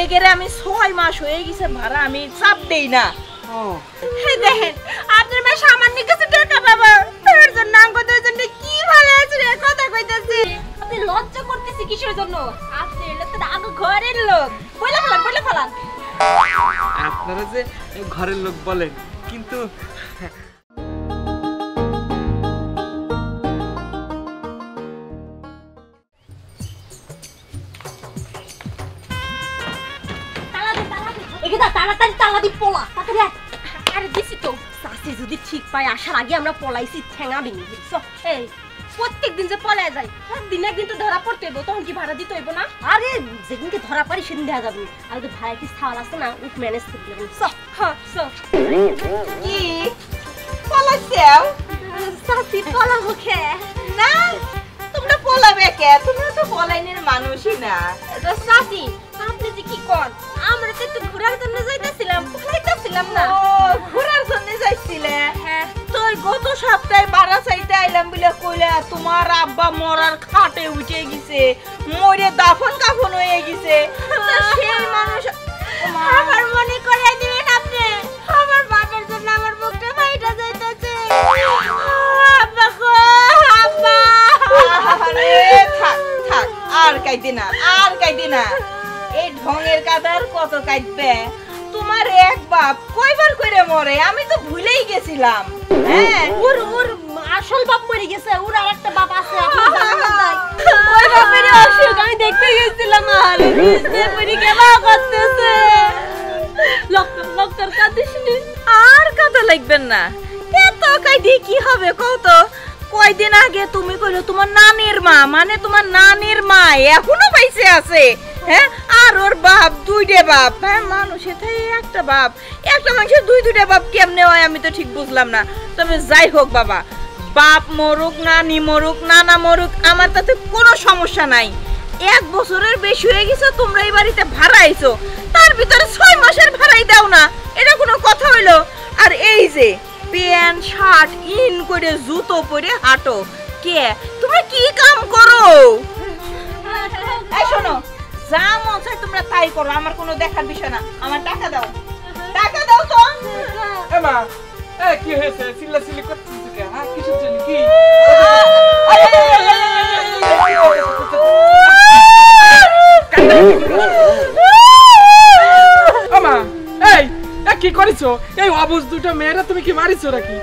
এগেরে আমি 6 মাস হয়ে গেছে ভাড়া আমি চাপ দেই না। এই দেখেন আপনার মা সামান্য কিছু টাকা বাবা তার জন্য আঙ্গুল দুইজন কি ভালো আছে রে কথা কইতাছি। আপনি লজ্জা করতেছি কিসের জন্য? আপনি এলে তো আগে ঘরের লোক বলে ফেলান। আপনারা যে ঘরের লোক বলেন কিন্তু তাড়াতাড়ি তালা দি পোলা তাড়াতাড়ি। আরে দিছি তো সাসি যদি ঠিক পায় আসার আগে আমরা পলাইছি ঠ্যাঙা ভেঙে দিছো। এই প্রত্যেকদিন যে পলায় যায় একদিন একদিন তো ধরা পড়তে হইব, তখন কি ভাড়া দিতে হইব না? আরে যেদিনকে ধরা পারি সেদিন দেখা যাবে। আর যদি ভাড়া কি ছাওয়াল আছে না উঠ ম্যানেজ করে দেবেন। কি পলাইছেও সাসি পলা মুখে না? তোমরা পলাবে কে? তোমরা তো পলাইনের মানুষই না। সাসি আপনি যে কি কোন? আমরা তো একটু ঘোরার জন্য যাইতাছিলাম, পলাইতাছিলাম না। ও ঘোরার জন্য যাইছিলে? হ্যাঁ। তোর গত সপ্তাহে ভাড়া চাইতে আইলাম বলে কইলা তোমার আব্বা মরার খাটে উঠে গেছে, মরে দাফন কাফন হয়ে গেছে। সেই মানুষ আমার মনে করে দিবেন আপনি? আমার বাবার জন্য আমার বুকটা ফাইটা যাইতাছে। আব্বা গো আব্বা। আরে থাক থাক আর কাইতে না। এই ঢঙের কাদার কত কাটবে? তোমার এক বাপ কয়বার করে মরে আমি তো ভুলেই গেছিলাম। হ্যাঁ ওর আসল বাপ মরে গেছে, ওর আরেকটা বাপ আছে আপনি জানেন না? ওই বাপের অসুখ আমি দেখতে গেছিলাম। আর বুঝতে পারি কেমন করতেছে। লক্কর কাঁদিসনি? আর কাঁদা লাগবেন না, এত কাঁদি কি হবে কও তো? কয়দিন আগে তুমি কইলো তোমার নানির মা, মানে তোমার নানির মা এখনো বাইসে আছে। হ্যাঁ আর ওর বাপ দুইটা বাপ। হ্যাঁ মানুষের থেকে একটা বাপ, একটা মানুষের দুইটা বাপ কেমনে হয় আমি তো ঠিক বুঝলাম না। তবে যাই হোক বাবা, বাপ মরুক নানি মরুক নানা মরুক আমার তাতে কোনো সমস্যা নাই। 1 বছরের বেশি হয়ে গেছে তোমরা এই বাড়িতে ভাড়া আইছো, তার ভিতরে 6 মাসের ভাড়াই দাও না, এটা কোনো কথা হইলো? আর এই যে প্যান্ট শার্ট ইন করে জুতো পরে হাঁটো, কে তোমরা কি কাম করো? এই শোনো, যা মন চায় তোমরা তাই করো, আমার কোনো দেখার বিষয় না। আমার টাকা দাও তো। এমা কি হয়েছে? চিল্লাচিল্লি করছিস কেন? হ্যাঁ কিসের জন্য? কি আমা এই কি করিছো? এই অবুঝ দুটো মেয়েরা তুমি কি মারিছো নাকি?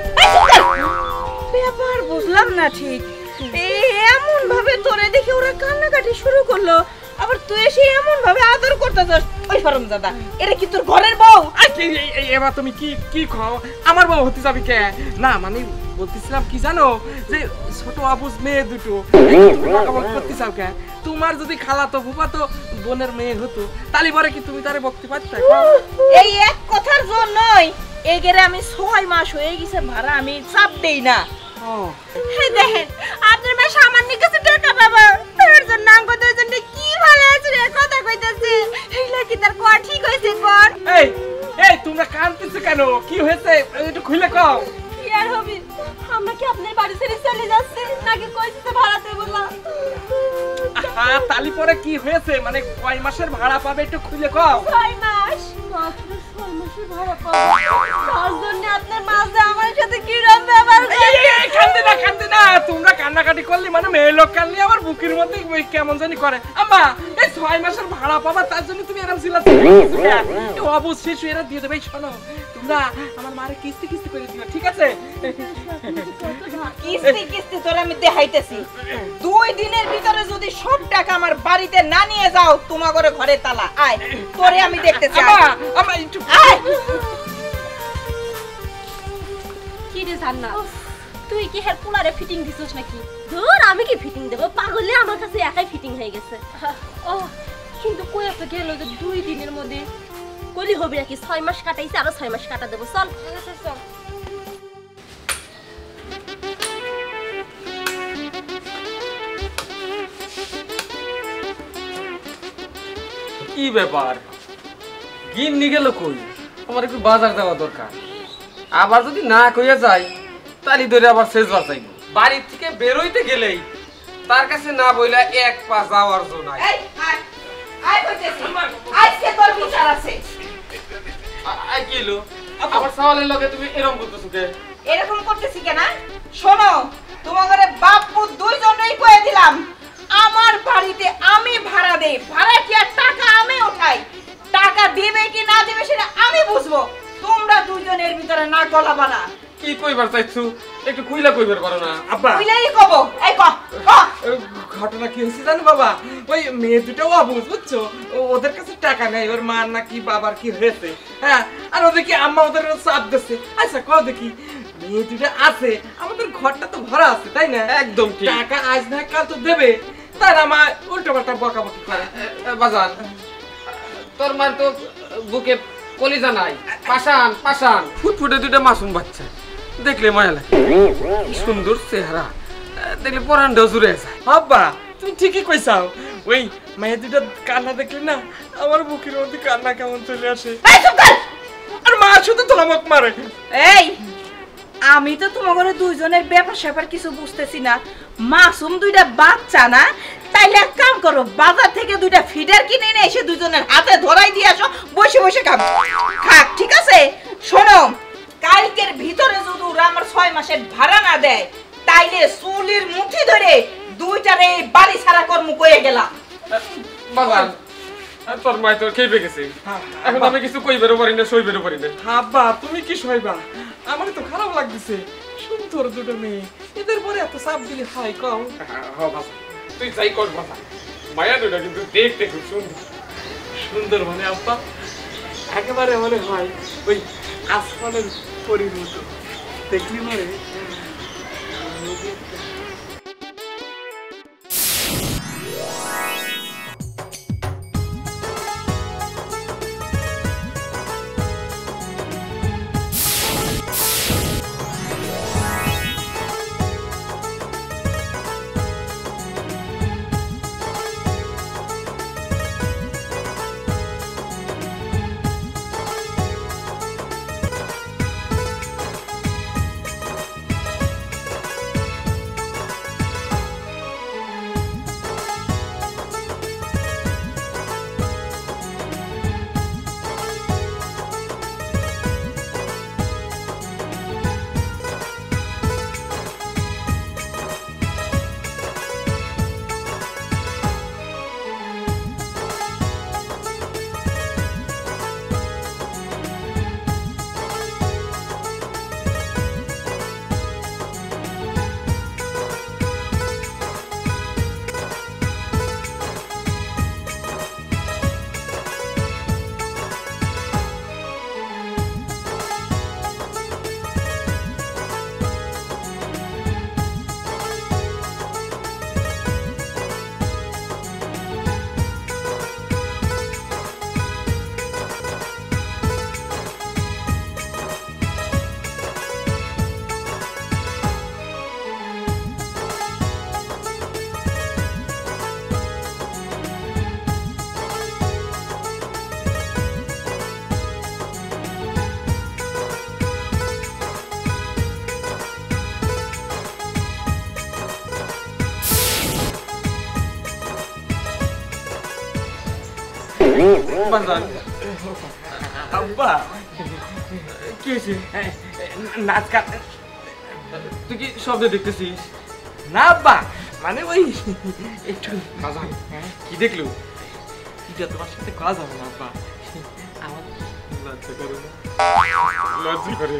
ব্যাপার বুঝলাম না ঠিক। এমন ভাবে তোরে দেখে ওরা কান্নাকাটি শুরু করলো, আবার তুই এসে এমন ভাবে আদর করতেছস। ওই হারামজাদা, এটা কি তোর ঘরের বউ? এবার তুমি কি খাও? আমার বউ হতে যাবি কে? না মানে বলতেছিলাম কি জানো, যে ছোট অবুঝ মেয়ে দুটো করতে চাও কে? তোমার যদি খালাতো ফুফাতো বোনের মেয়ে হতো তাহলে পরে কি তুমি তারে বকতে পারতে? এই এক কথার জন্যই এগেরে আমি 6 মাস হয়ে গেছে ভাড়া আমি চাপ দেই না। এই দেখেন আপনার মা সামান্য কিছু টাকা বাবা তার জন্য আঙ্গুল দুইজন কি ভালো আছে রে কথা কইতাছি। এইলা কি তার কোয়া ঠিক হইছে কোন? এই তোমরা কাঁদতেছো কেন? কি হয়েছে একটু খুলে কও। কি আর হবে, আমরা কি আপনার বাড়ি ছেড়ে চলে যাচ্ছি নাকি কইছে ভাড়া দেব না? তালি পরে কি হয়েছে, মানে কয় মাসের ভাড়া পাবে একটু খুলে কও। 6 মাস। মাত্র 6 মাসের ভাড়া পাবো, তার জন্য আপনার মা যে আমার সাথে কি রকম ব্যবহার করে? কান্দে না তোমরা, কান্নাকাটি করলে মানে মেয়ে লোক কানলে আমার বুকের মধ্যে কেমন জানি করে। আম্মা এই 6 মাসের ভাড়া পাবা তার জন্য তুমি এরকম চিল্লাচ্ছো? অবশ্যই এরা দিয়ে দেবে। শোনো তোমরা আমার মারে কিস্তি করে দিও, ঠিক আছে? কিস্তি তোর আমি দেখাইতেছি। 2 দিনের ভিতরে যদি সব টাকা আমার বাড়িতে না নিয়ে যাও তোমার ঘরে তালা। আয় তোরে আমি দেখতেছি। কি রে জান্নাত, তুই কি হের পোলারে ফিটিং দিছস নাকি? ধুর আমি কি ফিটিং দেব, পাগলে আমার কাছে একাই ফিটিং হয়ে গেছে। ও কিন্তু কই আপনি গেল যে 2 দিনের মধ্যে কলি হবে নাকি? 6 মাস কাটাইছে, আরো 6 মাস কাটা দেব। চল চল। কি ব্যাপার? গিন্নি গেল কই? আমার একটু বাজার যাওয়া দরকার। আবার যদি না কইয়া যাই তাহলে ধরে আবার শেষবার চাইব। বাড়ির থেকে বেরোইতে গেলেই তার কাছে না বইলা এক পা যাওয়ার জন্য নাই। আজকে তোর হইলো আমার সওয়ালের লগে তুমি এরকম করতেছো কে এরকম করতেছি কেন শোনো তোমাদের বাপু দুইজনেই কয়ে দিলাম আমার বাড়িতে আমি ভাড়া দেই ভাড়াটিয়ার টাকা আমি উঠাই টাকা দিবে কি না দিবে সেটা আমি বুঝবো তোমরা দুইজনের ভিতরে না গলাবা না কি কইবার চাইছো একটু কইলা কইবার পারো না আব্বা কইলেই কব এই ক ঘটনা কি হয়েছে জানো বাবা ওই মেয়ে দুটাও অবুঝ বুঝছো ওদের কাছে টাকা নেই ওর মার না কি বাবার কি হয়েছে হ্যাঁ আর ওদেরকে আম্মা ওদের চাপ দিচ্ছে আচ্ছা কও দেখি মেয়ে দুটা আছে আমাদের ঘরটা তো ভরা আছে তাই না একদম ঠিক টাকা আজ না কাল তো দেবে তার আমার উল্টো পাল্টা বকাবকি করে বাজান তোর মার তো বুকে কলিজা নাই পাশান পাশান ফুটফুটে দুইটা মাসুম বাচ্চা দেখলে মায়া লাগে কি সুন্দর চেহারা দেখলে পরানটাও জুড়ে যায় আব্বা তুমি ঠিকই কইছাও ওই মেয়ে দুটা কান্না দেখলে না আমার বুকের মধ্যে কান্না কেমন চলে আসে এই চুপ কর আর মা শুধু তোলামক মারে এই আমি তো তোমাদের দুইজনের ব্যাপার স্যাপার কিছু বুঝতেছি না মাসুম দুইটা বাচ্চা না তাইলে এক কাম করো বাজার থেকে দুইটা ফিডার কিনে এনে এসে দুইজনের হাতে ধরাই দিয়ে আসো বসে বসে খাও খাক ঠিক আছে শোনো কালকের ভিতরে যদি ওরা আমার 6 মাসের ভাড়া না দেয় তাইলে চুলির মুঠি ধরে দুইটারে বাড়ি ছাড়া কর্ম কয়ে গেলাম বাজান তোর মায় তোর খেয়ে পেয়েছে এখন আমি কিছু কইবেরও পারি না সইবেরও পারি না আব্বা তুমি কি সইবা আমার তো খারাপ লাগতেছে সুন্দর দুটো মেয়ে এদের পরে এত চাপ দিলে হয় কও তুই যাই কর বাবা মায়া দুটা কিন্তু দেখতে খুব সুন্দর সুন্দর মানে আব্বা একেবারে মনে হয় ওই আসমানের পরীর মতো দেখলি মনে বাজান আব্বা কি হয়েছে নাচ গান তুই কি শব্দ দেখতেছিস না আব্বা মানে ওই একটু বাজান কি দেখলো এটা তোমার সাথে কাজ হবে না আব্বা আমার লজ্জা করো না লজ্জা করে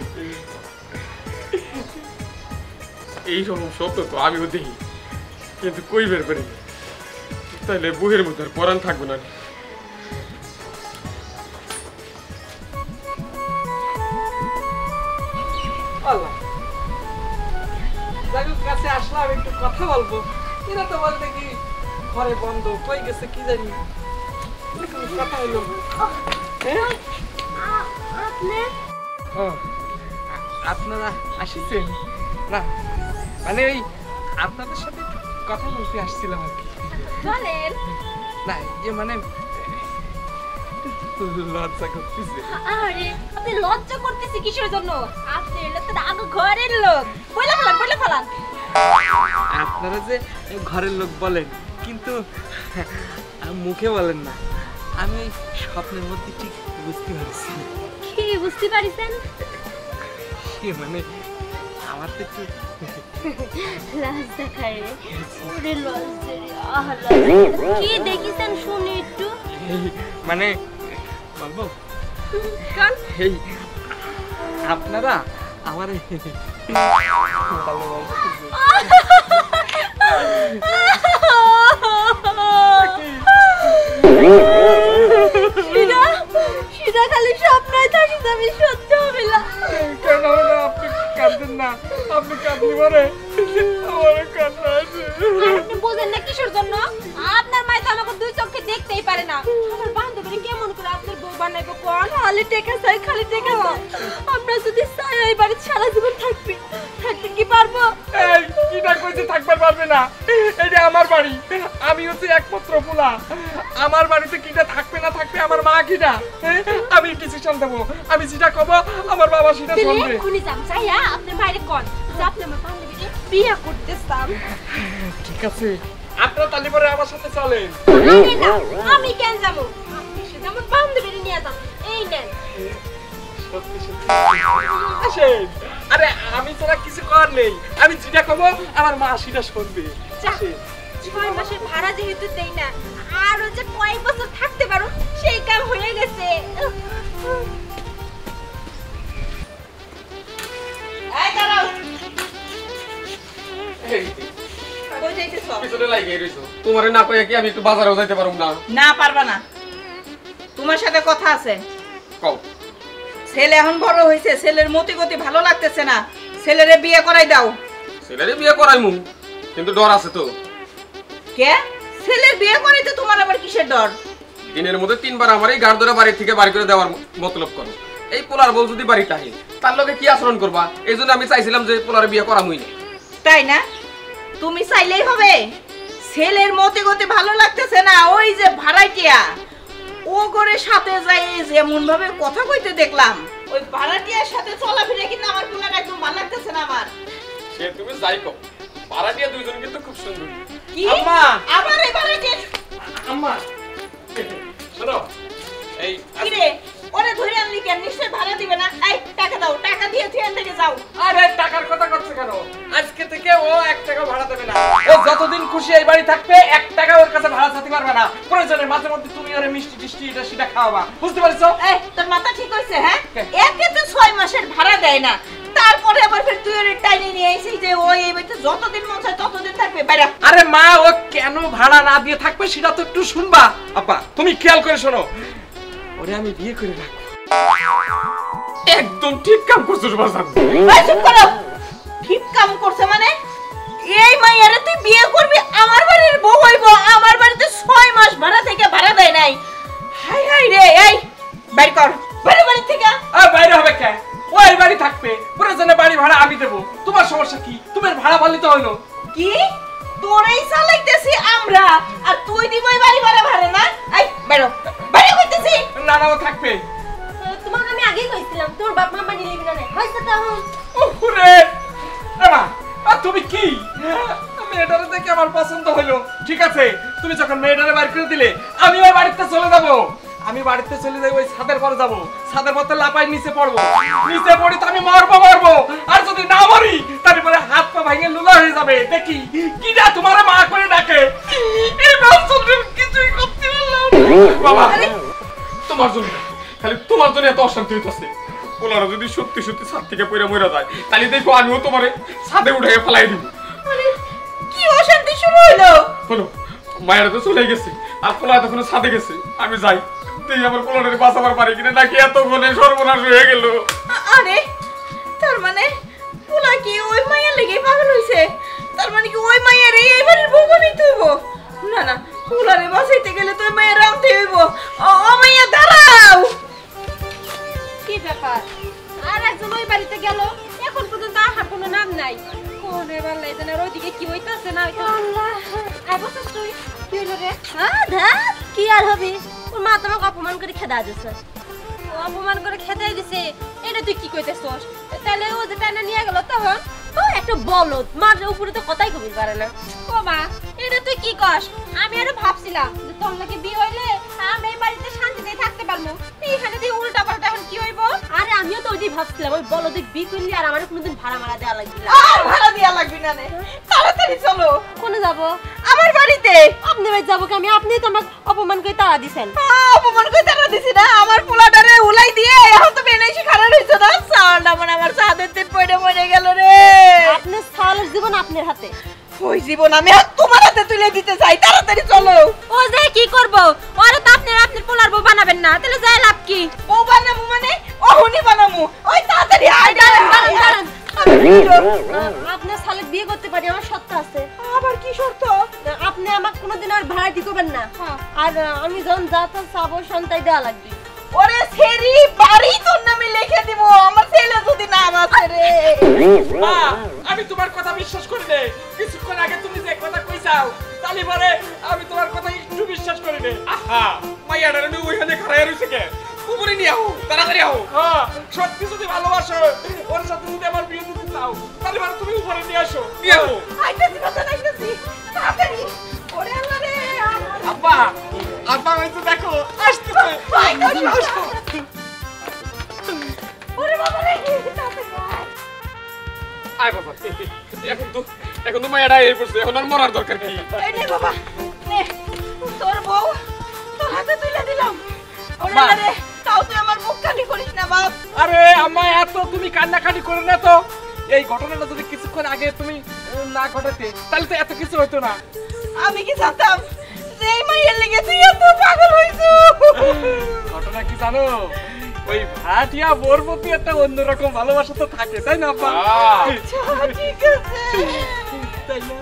এইরকম শব্দ তো আমিও দেখি কিন্তু কই বের করি না। তাইলে বুহের মধ্যে আর পরাণ থাকবে না আল্লাহ জাগুর কাছে আসলাম একটু কথা বলবো এরা তো বলতে কি ঘরে বন্ধ কই গেছে কি জানি একটু কথা হইলো ও, আপনারা আসিছেন না মানে ওই আপনাদের সাথে একটু কথা বলতে আসছিলাম আর কি বলেন না যে মানে লজ্জা করতেছে আরে আপনি লজ্জা করতেছি কিসের জন্য আপনি এলে তো আগে ঘরের লোক বলে ফেলান আপনারা যে ঘরের লোক বলেন কিন্তু মুখে বলেন না আমি স্বপ্নের মধ্যে ঠিক বুঝতে পারছি কি কি বুঝতে পারিছেন? মানে আমার তো একটু লাজ দেখায় রে, ওরে লাজ রে, আহ লাজ। কি দেখিছেন শুনি একটু? মানে বলবো কান এই আপনারা আমার শিরা শিরা খালি স্বপ্নই থাকি, আমি সত্যি হবে না। কেন না আপনি কাঁদেন না, আপনি কাঁদলি পারে আমার কান্না আসে। আপনি বোঝেন না কিসের জন্য? আপনার মাই তো আমাকে দুই চোখে দেখতেই পারে না। আমার বান্ধবী কেমন করে আপনার বউ বানাইবো কোন? খালি টেকা চাই, খালি টেকা চাই। আমরা যদি চাই এই বাড়ি সারা জীবন থাকতে কি পারবো? এই কিটা কইতে থাকবার পারবে না, এই যে আমার বাড়ি, আমি হচ্ছে একমাত্র পোলা, আমার বাড়িতে কিটা থাকবে না থাকবে আমার মা কিটা, আমি ডিসিশন দেব, আমি যেটা কব আমার বাবা সেটা শুনবে। খুনি যাম চাইয়া আপনার মায়ের কোন যে আপনি আমার বান্ধবীকে বিয়ে করতে চান? ঠিক আছে, আপনারা তালি পরে আমার সাথে চলেন। আমি না, আমি কেন যাবো? আপনি শুধু আমার বান্ধবীর নিয়ে যান। এই নেন। সত্যি সত্যি আসেন। আরে আমি তোরা কিছু করার নেই, আমি যেটা কব আমার মা সেটা শুনবে। যা, 6 মাসের ভাড়া যেহেতু দেই না, আরো যে কয়েক বছর থাকতে পারো সেই কাম হয়ে গেছে। এই দাঁড়াও, এই, কই যাইতেছো? পিছনে লাগিয়ে রইছো। তোমারে না কইয়া কি আমি একটু বাজারেও যাইতে পারুম না? না পারবা না, তোমার সাথে কথা আছে। কও। ছেলে এখন বড় হয়েছে, ছেলের মতি গতি ভালো লাগতেছে না, ছেলেরে বিয়ে করাই দাও। ছেলেরে বিয়ে করাইমু, কিন্তু ডর আছে তো। কে? ছেলের বিয়ে করাইতে তোমার আবার কিসের ডর? দিনের মধ্যে 3 বার আমার এই গাড় ধরে বাড়ি থেকে বাড়ি করে দেওয়ার মতলব করো। এই পোলার বউ যদি বাড়িতে আহে তার লগে কি আচরণ করবা? এই জন্য আমি চাইছিলাম যে পোলার বিয়ে করামুই না। তাই না? তুমি চাইলেই হবে? ছেলের মতি গতি ভালো লাগতেছে না, ওই যে ভাড়াটিয়া ও করে সাথে যাই যেমন ভাবে কথা কইতে দেখলাম, ওই ভাড়াটিয়ার সাথে চলাফেরা কিন্তু আমার পুনার একদম ভালো লাগতেছে না আমার। সে তুমি যাই কও, ভাড়াটিয়া দুইজন কিন্তু খুব সুন্দর। কি? আম্মা! আবার এই ভাড়াটিয়া? আম্মা শোনো, এই কি রে? ওরে ধরে আনলি কেন? নিশ্চয় ভাড়া দিবে না। এই টাকা দাও, টাকা দিয়ে থিয়ান থেকে যাও। আরে টাকার কথা করছে কেন? আজকে থেকে ও 1 টাকা ভাড়া দেবে না, ও যতদিন খুশি এই বাড়ি থাকবে 1 টাকা ওর কাছে ভাড়া চাইতে পারবে না। প্রয়োজনে মাঝে মধ্যে তুমি ওরে মিষ্টি টিষ্টি এটা সেটা খাওয়াবা, বুঝতে পারছো? এই তোর মাথা ঠিক হইছে? হ্যাঁ, কে? একে তো 6 মাসের ভাড়া দেয় না, তারপরে আবার ফের তুই ওরে টাইনে নিয়ে আইছিস যে ওই এই বাড়িতে যতদিন মন চায় ততদিন থাকবে। বাইরে আরে মা, ও কেন ভাড়া না দিয়ে থাকবে সেটা তো একটু শুনবা। আপা তুমি খেয়াল করে শোনো, ওরে আমি বিয়ে করে রাখবো। একদম ঠিক কাম করছিস বাজার। এই চুপ করো। ঠিক কাম করছে মানে? এই মাইয়ারে তুই বিয়ে করবি, আমার বাড়ির বউ হইব, আমার বাড়িতে 6 মাস ভাড়া থেকে ভাড়া দেয় নাই। হাই হাই রে, এই বাইর কর, বাইরে বাড়ি থেকে। বাইরে হবে কে? ও এই বাড়ি থাকবে, প্রয়োজনে বাড়ি ভাড়া আমি দেবো। তোমার সমস্যা কি? তোমার ভাড়া ভালিতে হইলো কি? তোরেই চালাইতেছি আমরা, আর তুই দিবই বাড়ি ভাড়া ভাড়া না? এই বাইরো, বাইরে কইতেছি। না না, ও থাকবে। তোমাকে আমি আগেই কইছিলাম তোর বাপ মা মানি লিবি না। হইছে তো এখন। ওরে এমা, তুমি কি মেয়েটারে দেখে আমার পছন্দ হইলো, ঠিক আছে, তুমি যখন মেয়েটারে বাড়ি করে দিলে আমি ওই বাড়িতে চলে যাব। আমি বাড়িতে চলে যাই, ওই ছাদের পর যাব, ছাদের পর লাপাই নিচে পড়বো, নিচে পড়ি তো আমি মরবো, আর যদি না মরি তারপরে হাত পা ভেঙে লুলা হয়ে যাবে। দেখি কিটা তোমার মা করে ডাকে। এই বাচ্চাদের কিছুই করতে পারলাম না। বাবা তোমার জন্য, খালি তোমার জন্য এত অশান্তি হইতাছে। পোলারা যদি সত্যি সত্যি ছাদ থেকে পড়ে মরে যায় তাহলে দেখো আমিও তোমারে ছাদে উঠে ফেলাই দিব। আরে কি অশান্তি শুরু হইলো? বলো, মায়েরা তো চলে গেছে আর পোলা তখন ছাদে গেছে, আমি যাই দেখি আমার পোলারে বাঁচাবার পারি কিনা, নাকি এত গনে সর্বনাশ হয়ে গেল। আরে তার মানে পোলা কি ওই মাইয়ার লেগে পাগল হইছে? তার মানে কি ওই মাইয়ার এই বাড়ির বউ বানাইতে হইব? না না, পোলারে বাঁচাইতে গেলে তো ওই মাইয়ার রামতে হইব। ও মাইয়া দাঁড়াও। কি ব্যাপার? আর একজন ওই বাড়িতে গেল, এখন পর্যন্ত আসার কোনো নাম নাই। কোন এবার লাইছেন আর ওইদিকে কি হইতাছে না হইতাছে? আল্লাহ, আইবছস তুই কি হলো রে? হ্যাঁ ধ্যাত কি আর হবে? ওর মা তোমাকে অপমান করে খেদা দিছে। ও অপমান করে খেদাই দিছে, এটা তুই কি কইতেছস? তাহলে ও যে টানা নিয়ে গেল তখন ও একটা বলদ, মার উপরে তো কথাই কবি পারে না। ও মা, এটা তুই কি কস? আমি আরো ভাবছিলাম যে তোর লাগে বিয়ে হইলে আমি এই বাড়িতে শান্তিতে থাকতে পারবো, এইখানে তুই উল্টা পাল্টা এখন কি হইব? ভাবছিলাম ওই বলদিক বি করলি আর আমার কোনোদিন ভাড়া মারা দেওয়া লাগবে না। আর ভাড়া দিয়া লাগবে না রে, তাড়াতাড়ি চলো। কোনে যাব? আমার বাড়িতে। আপনি বাড়ি যাবো কি? আপনি তো আমাকে অপমান করে তাড়া দিছেন। অপমান করে তারা দিছি না, আমার পোলাটারে উলাই দিয়ে এখন তুমি এনেছি খারাপ হইছো না। সালটা মানে আমার সাদের দিন পড়ে মরে গেল রে। আপনার সালের জীবন আপনার হাতে। ওই জীবন আমি আর তোমার হাতে তুলে দিতে চাই, তাড়াতাড়ি চলো। ও যে কি করব? ওরে তো আপনার পোলার বউ বানাবেন না, তাহলে যাই লাভ কি? বউ বানামু মানে অহনি বানামু। ওই তাড়াতাড়ি আয়, দাঁড়ান দাঁড়ান দাঁড়ান। আপনার সালে বিয়ে করতে পারি, আমার শর্ত আছে। আবার কি শর্ত? আপনি আমাকে কোনোদিন আর ভাড়া দিবেন না, আর আমি যখন যা তা চাবো সন্তাই দেওয়া লাগবে। ওরে সেরি বাড়ি তোর নামে লিখে দিব, আমার ছেলে যদি না বাঁচে রে। মা, আমি তোমার কথা বিশ্বাস করি নে। কিছুক্ষণ আগে তুমি যে কথা কইছাও তালি পরে আমি তোমার কথা একটু বিশ্বাস করি নে। আহা, মাইয়াডারে নি ওইখানে খাড়ায় রইছে কে? উপরে নিয়ে আও, তাড়াতাড়ি আও। হ্যাঁ, সত্যি যদি ভালোবাসো, ওর সাথে যদি আমার বিয়ে দিতে চাও, তাহলে মানে তুমি উপরে নিয়ে আসো। নিয়ে আও। আইতাছি বাবা, আইতাছি তাড়াতাড়ি। ওরে আল্লাহ রে। আব্বা, আব্বা ওই তো দেখো আসতেছে। আইতাছি আসো। ওরে বাবা রে, তাড়াতাড়ি আয়। আয় বাবা, এখন তো মাইয়াডা এই পড়ছে, এখন আর মরার দরকার কি? এই নে বাবা, নে তোর বউ তোর হাতে তুলে দিলাম। ওরে আম্মা। আল্লাহ রে, তাও তুই আমার মুখ কালি করিস না বাপ। আরে আম্মা, এত তুমি কান্নাকাটি করে না তো। এই ঘটনাটা যদি কিছুক্ষণ আগে তুমি না ঘটাতে তাহলে তো এত কিছু হতো না। আমি কি জানতাম যে এই মাইয়ের লেগে তুই এত পাগল হইছো? ঘটনা কি জানো, ওই ভাটিয়া বোর প্রতি একটা অন্যরকম ভালোবাসা তো থাকে, তাই না আব্বা? আচ্ছা, ঠিক আছে। তাই না?